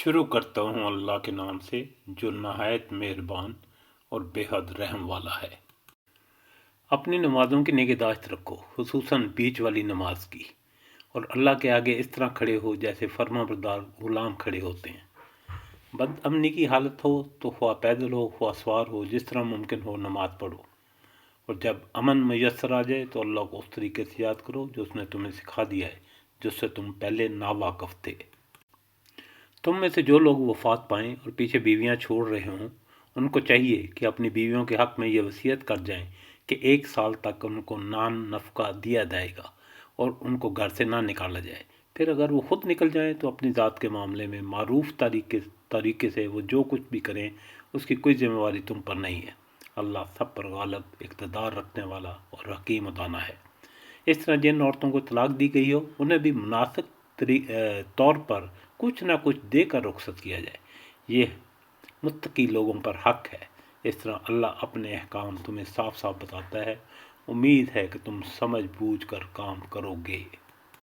شروع کرتا ہوں اللہ کے نام سے جو نہایت مہربان اور بے حد رحم والا ہے۔ اپنی نمازوں کی نگہداشت رکھو، خصوصاً بیچ والی نماز کی، اور اللہ کے آگے اس طرح کھڑے ہو جیسے فرما بردار غلام کھڑے ہوتے ہیں۔ بد امنی کی حالت ہو تو خواہ پیدل ہو خواہ سوار ہو، جس طرح ممکن ہو نماز پڑھو، اور جب امن میسر آ جائے تو اللہ کو اس طریقے سے یاد کرو جو اس نے تمہیں سکھا دیا ہے، جس سے تم پہلے ناواقف تھے۔ تم میں سے جو لوگ وفات پائیں اور پیچھے بیویاں چھوڑ رہے ہوں، ان کو چاہیے کہ اپنی بیویوں کے حق میں یہ وصیت کر جائیں کہ 1 سال تک ان کو نان نفقہ دیا جائے گا اور ان کو گھر سے نہ نکالا جائے۔ پھر اگر وہ خود نکل جائیں تو اپنی ذات کے معاملے میں معروف طریقے سے وہ جو کچھ بھی کریں، اس کی کوئی ذمہ داری تم پر نہیں ہے۔ اللہ سب پر غالب، اقتدار رکھنے والا اور حکیم و دانا ہے۔ اس طرح جن عورتوں کو طلاق دی گئی ہو انہیں بھی مناسب طور پر کچھ نہ کچھ دے کر رخصت کیا جائے، یہ متقی لوگوں پر حق ہے۔ اس طرح اللہ اپنے احکام تمہیں صاف صاف بتاتا ہے۔ امید ہے کہ تم سمجھ بوجھ کر کام کرو گے۔